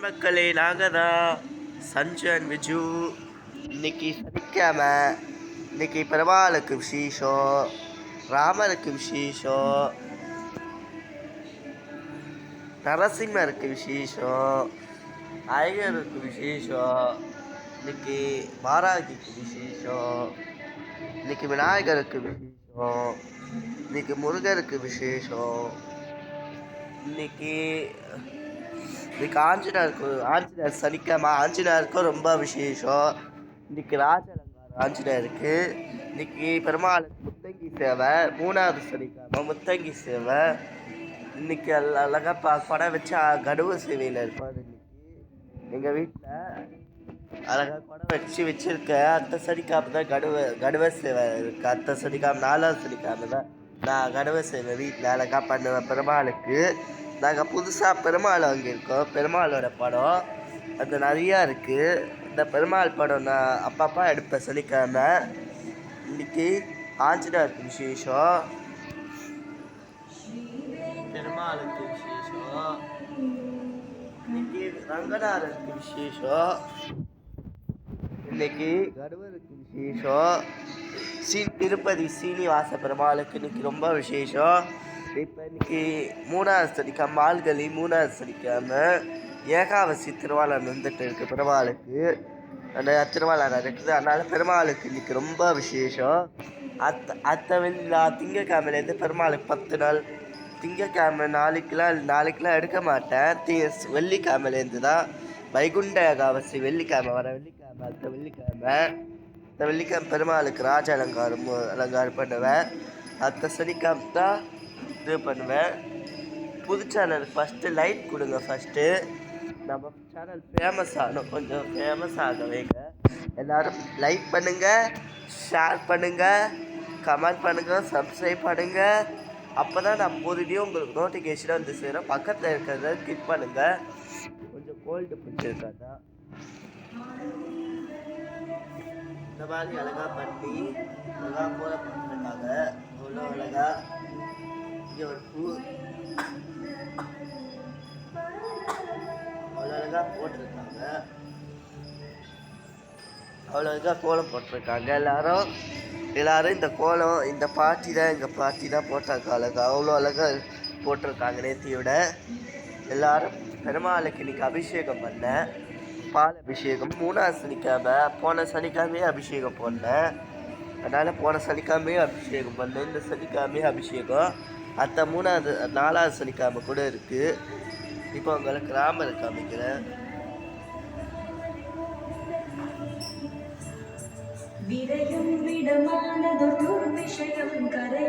மக்களே நாங்கள் தான் சஞ்சன் விஜு. இன்னைக்கு சனிக்கிழமை. இன்னைக்கு பெருமாளுக்கு விசேஷம், ராமருக்கு விசேஷம், நரசிம்மருக்கு விசேஷம், ஐயருக்கு விசேஷம், இன்னைக்கு வாராகிக்கு விசேஷம், இன்னைக்கு விநாயகருக்கு விசேஷம், இன்னைக்கு முருகருக்கு விசேஷம், இன்னைக்கு ஆஞ்சநேயர் சனிக்கிழமை. ஆஞ்சநேயருக்கும் ரொம்ப விசேஷம். இன்னைக்கு ராஜ அலங்காரம் ஆஞ்சநேயருக்கு. இன்னைக்கு பெருமாளுக்கு முத்தங்கி சேவை. மூணாவது சனிக்கிழமை முத்தங்கி சேவை. இன்னைக்கு அழகா படம் வச்சு கடுவ சேவையில் இருப்பார். இன்னைக்கு எங்கள் வீட்டில் அழகா படம் வச்சிருக்க. அடுத்த சனிக்கிழமை தான் கடுவ சேவை இருக்கு. அடுத்த சனிக்கிழமை 4வது சனிக்கிழமை தான் நான் கடுவ சேவை வீட்டில் அழகா பண்ணுவேன் பெருமாளுக்கு. நாங்கள் புதுசாக பெருமாள் வாங்கியிருக்கோம். பெருமாளோட படம் அது நிறையா இருக்குது. இந்த பெருமாள் படம் நான் அப்பப்போ எடுப்பேன் சனிக்கிழமை. இன்னைக்கு ஆஞ்சநேயருக்கு விசேஷம், பெருமாளுக்கு விசேஷம், இன்னைக்கு ரங்கநாதருக்கு விசேஷம், இன்னைக்கு கடுவருக்கு விசேஷம், திருப்பதி சீனிவாச பெருமாளுக்கு இன்னைக்கு ரொம்ப விசேஷம். இப்போ இன்னைக்கு 3வது சனிக்கிழமை மால்கழி 3வது சனிக்கிழமை ஏகாதசி திருவாளர் வந்துட்டு இருக்கு பெருமாளுக்கு. அந்த திருவாளர் இருக்குது. அதனால பெருமாளுக்கு இன்னைக்கு ரொம்ப விசேஷம். திங்கக்கிழமையிலேருந்து பெருமாளுக்கு 10 நாள். திங்கக்கிழமை நாளைக்கெலாம் எடுக்க மாட்டேன். வெள்ளிக்கிழமையிலேருந்து தான் வைகுண்ட ஏகாதசி. வெள்ளிக்கிழமை வர வெள்ளிக்கிழமை அடுத்த வெள்ளிக்கிழமை. இந்த வெள்ளிக்கிழமை பெருமாளுக்கு ராஜ அலங்காரம் பண்ணுவேன். அடுத்த சனிக்கிழமை தான் இது பண்ணுவேன். புது சேனல் ஃபஸ்ட்டு லைக் கொடுங்க. ஃபஸ்ட்டு நம்ம சேனல் ஃபேமஸ் ஆகணும். கொஞ்சம் ஃபேமஸ் ஆக வைங்க. எல்லோரும் லைக் பண்ணுங்கள், ஷேர் பண்ணுங்கள், கமெண்ட் பண்ணுங்கள், சப்ஸ்கிரைப் பண்ணுங்கள். அப்போ தான் நான் மறுபடியும் உங்களுக்கு நோட்டிஃபிகேஷனாக வந்து சேரும். பக்கத்தில் இருக்கிறத கிளிக் பண்ணுங்கள். கொஞ்சம் கோல்டு பிடிச்சிருக்காதா இந்த மாதிரி அழகாக பண்ணி அழகாக போல பண்ணிருக்காங்க. அவ்வளோ அழகாக ஒரு பூ அவ்வளோ அழகாக போட்டிருக்காங்க. அவ்வளோ அழகாக கோலம் போட்டிருக்காங்க. எல்லாரும் இந்த கோலம் இந்த பாட்டி தான் எங்கள் பாட்டி தான் போட்டாங்க. அழகாக அவ்வளோ அழகாக போட்டிருக்காங்க. நேத்தியோட எல்லாரும் பெருமாளுக்கு இன்னைக்கு அபிஷேகம் பண்ணேன். பால் அபிஷேகம் 3வது சனிக்கிழமை. போன சனிக்கிழமையே அபிஷேகம் பண்ணேன். அதனால் போன சனிக்கிழமையே அபிஷேகம் பண்ணேன். இந்த சனிக்கிழமையே அபிஷேகம். அடுத்த 4வது சனிக்கிழமை கூட இருக்குது. இப்போ உங்களுக்கு ராமர் காமிக்கிறேன். விரையும் விடமானதொரு விஷயம் கரை